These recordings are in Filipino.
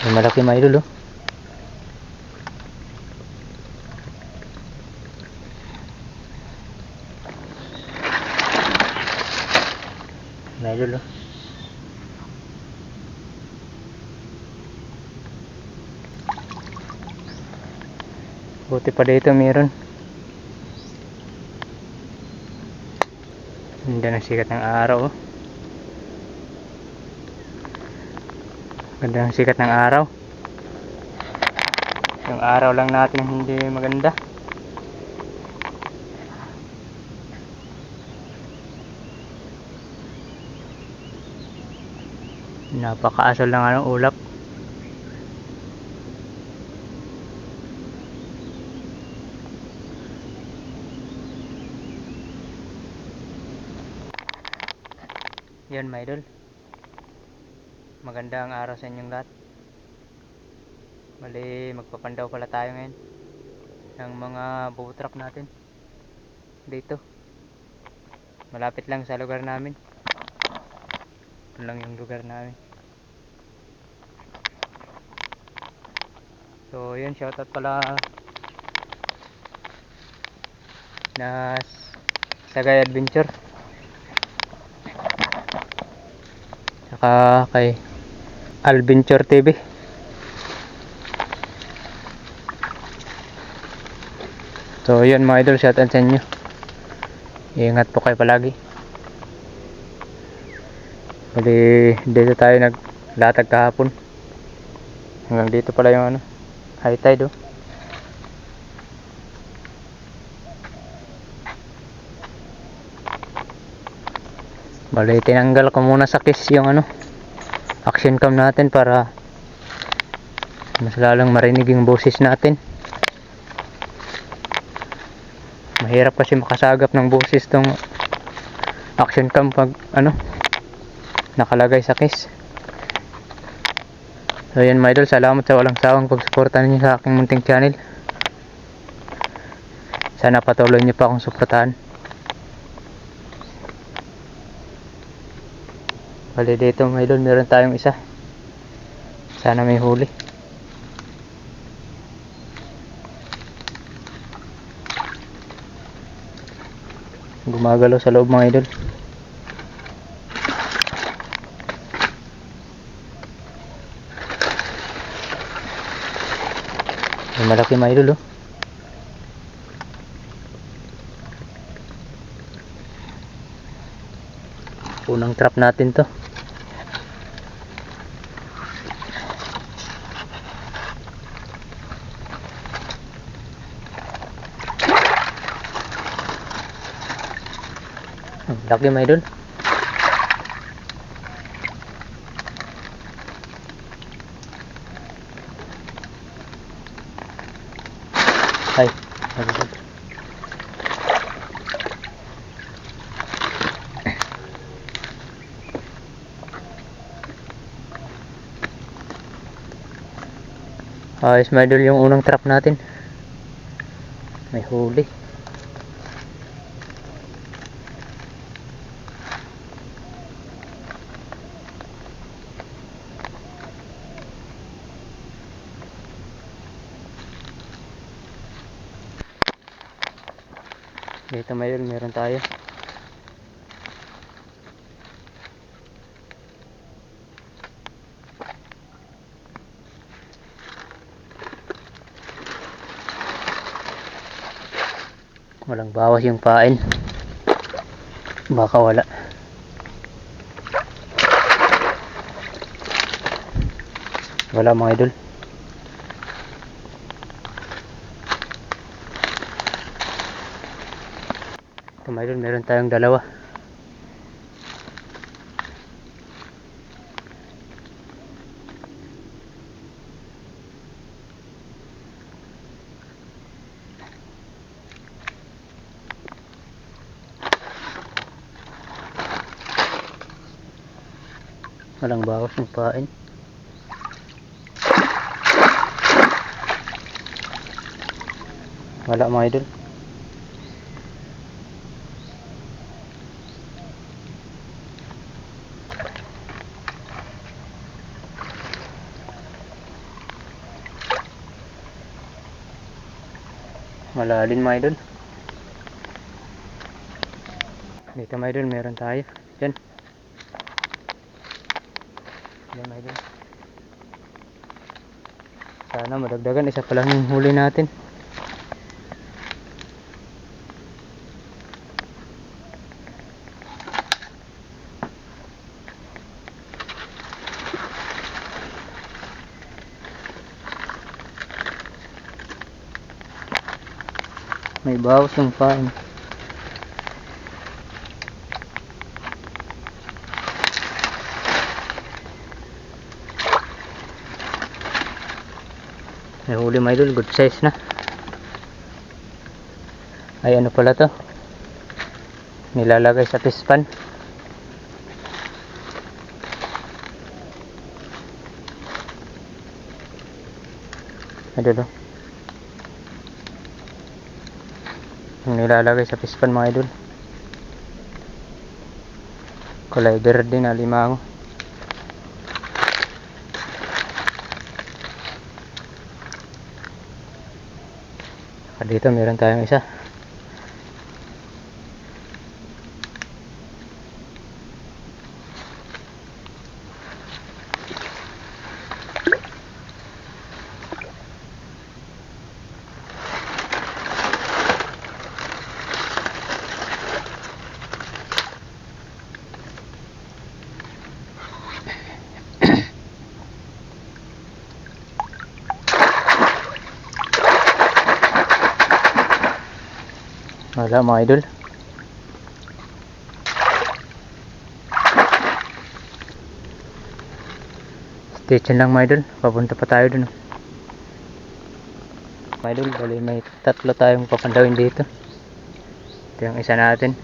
May malaki mga idol oh. Mga idol oh. Buti pa dito meron. Ganda ng sikat ng araw oh. Ganda ng sikat ng araw. Yung araw lang natin hindi maganda. Napakaasol lang anong ulap. Yan mga idol, maganda ang araw sa inyong lahat. Bali magpapandaw pala tayo ngayon ng mga bow truck natin dito. Malapit lang sa lugar namin. Ito lang yung lugar namin. So yun, shoutout pala na Sagay Adventure, saka kay Alventure TV. So yun mga idol, shoutout sa inyo. Ingat po kayo palagi. Bali dito tayo naglatag kahapon. Hanggang dito pala yung high tide oh. Bali tinanggal ko muna sa case yung action cam natin para mas lalong marinig yung boses natin. Mahirap kasi makasagap ng boses tong action cam pag nakalagay sa case. So yan mga idol, salamat sa walang sawang pagsuporta ninyo sa aking munting channel. Sana patuloy nyo pa akong suportahan. Bali dito mga idol, meron tayong isa. Sana may huli. Gumagalaw sa loob mga idol. May malaki mga idol oh. Unang trap natin to. Laki mga idol. Ay, ayos mga idol yung unang trap natin. May huli. Dito mayon meron tayo. Walang bawas yung pain. Baka wala. Wala mga idol. Ito mga idol, meron tayong dalawa. Walang bawas ng pain. Wala mga idol. Malalim mga idol. Dito mga idol, meron tayo. Yan. Yan mga idol. Sana madagdagan. Isa pa lang yung huli natin. May bawas yung pain. May huli mga idol, good size na. Ay ano pala to, nilalagay sa pispan. Idol, yung nilalagay sa pispan mga idol. Kulay verde na limango. Dito meron tayong isa. Wala mga idol. Stay tuned lang mga idol, papunta pa tayo dun. Mga idol, bali may tatlo tayong papandawin dito. Ito yung isa natin.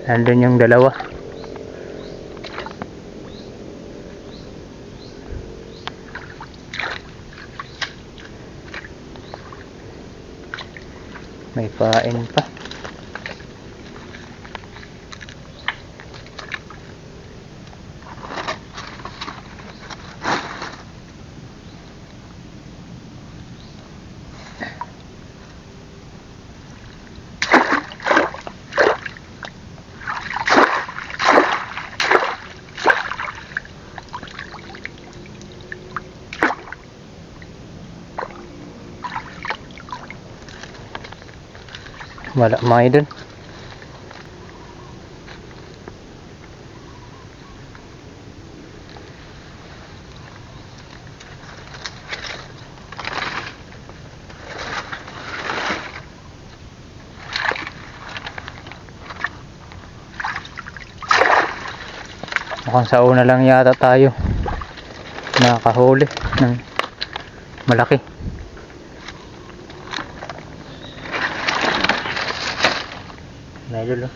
Nandun yung dalawa. May pain pa. Wala mga idol. Mukhang sa una lang yata tayo nakahuli ng malaki. Idol, oh.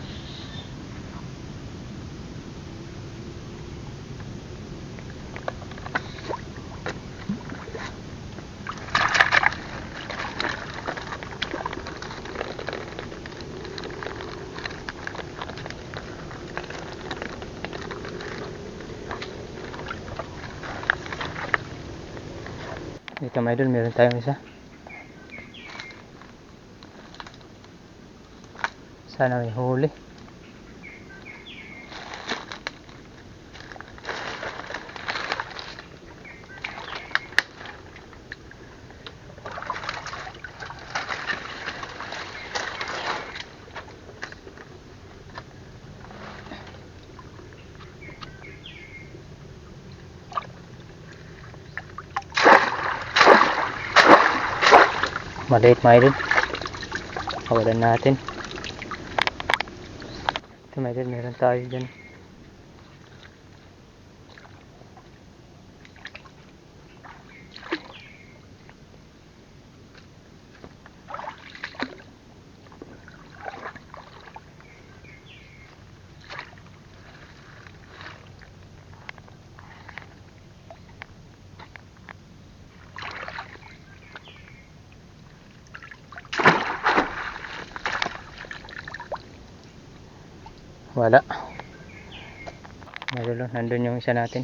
Dito mga idol, meron tayong isa. Sana may huli. Maliit mga idol. Kawalan natin. Ito mga idol, meron tayo dyan. Wala. Nagulo, nandun yung isa natin.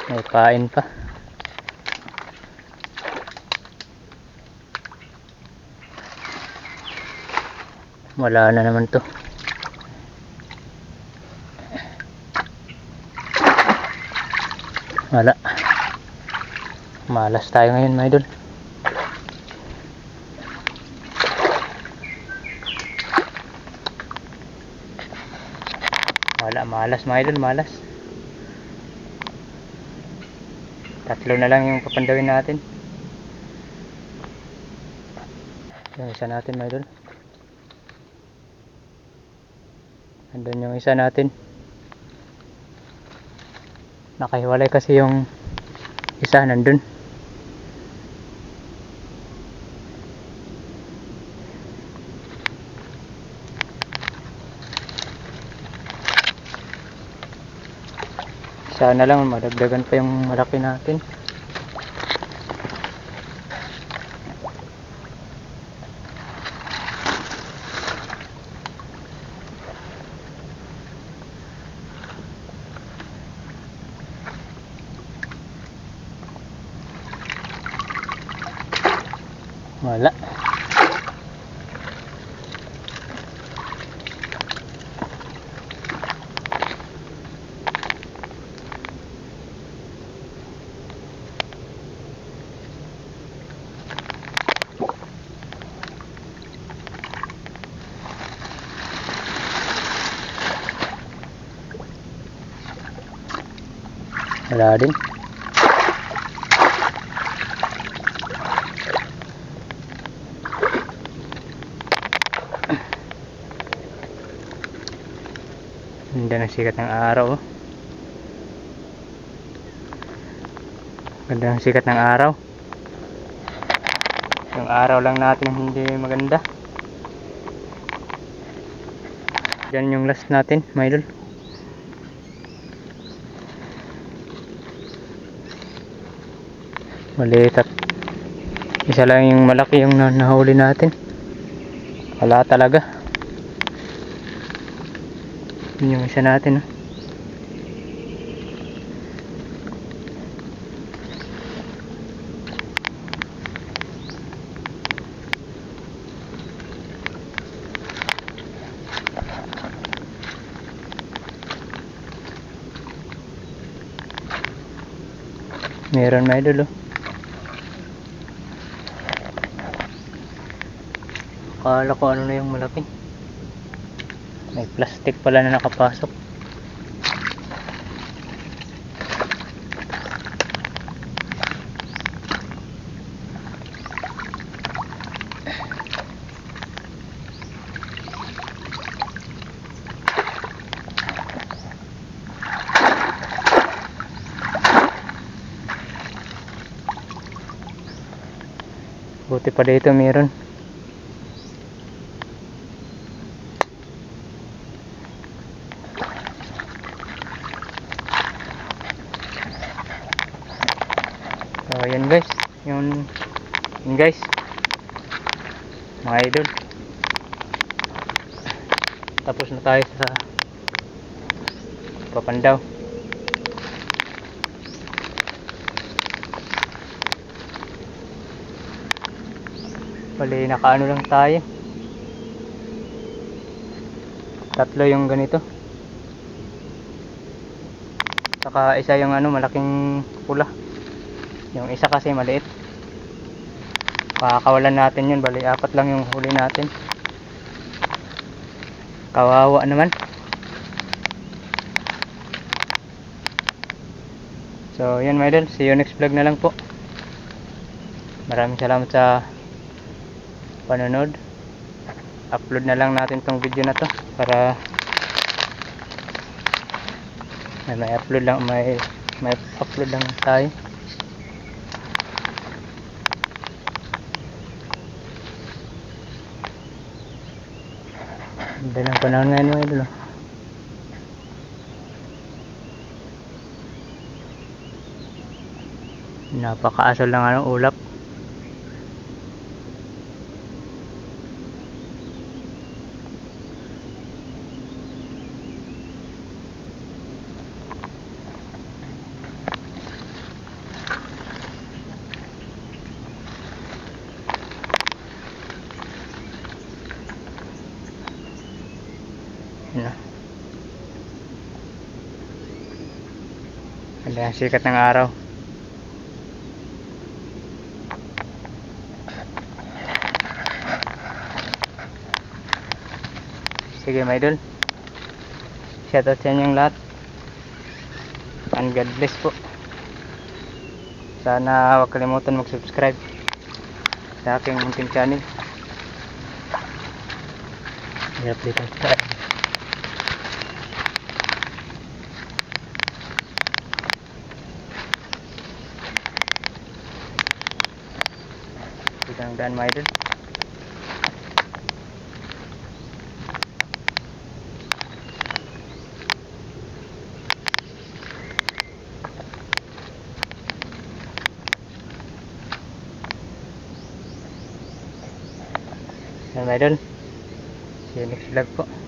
May pain pa. Wala na naman to. Wala. Malas tayo ngayon, mga idol. Wala, malas mga idol, malas. Tatlo na lang yung papandawin natin. Yung isa natin mga idol. Andun yung isa natin. Nakahiwalay kasi yung isa nandun. Sana lang madagdagan pa yung malaki natin. Wala. Wala din. Ganda ng sikat ng araw. Ganda ng sikat ng araw. Yung araw lang natin hindi maganda. Diyan yung last natin, mga idol. Maliit at isa lang yung malaki yung nahuli natin. Wala talaga. Yun yung isa natin. Meron mga idol. Akala ko ano na yung malaki. May plastic pala na nakapasok. Buti pa dito meron. So yan guys, yun guys, mga idol, tapos na tayo sa Papandaw. Bali nakaano lang tayo, tatlo yung ganito, saka isa yung ano malaking pula. Yung isa kasi maliit. Pakakawalan natin yun. Bali apat lang yung huli natin. Kawawa naman. So yan mga idol, see you next vlog na lang po. Maraming salamat sa panonood. Upload na lang natin tong video na to para may upload lang, may upload lang tayo. Ganda ng panahon ngayon mga idol. Napakaasol lang ano, ulap. Yun na. Ganda ang sikat ng araw. Sige mga idol, shoutout sa inyong lahat and God bless po. Sana huwag kalimutan mag subscribe sa aking munting channel. I-update ang start. Ito ang daan mga idol. Yan mga idol, see you next vlog po.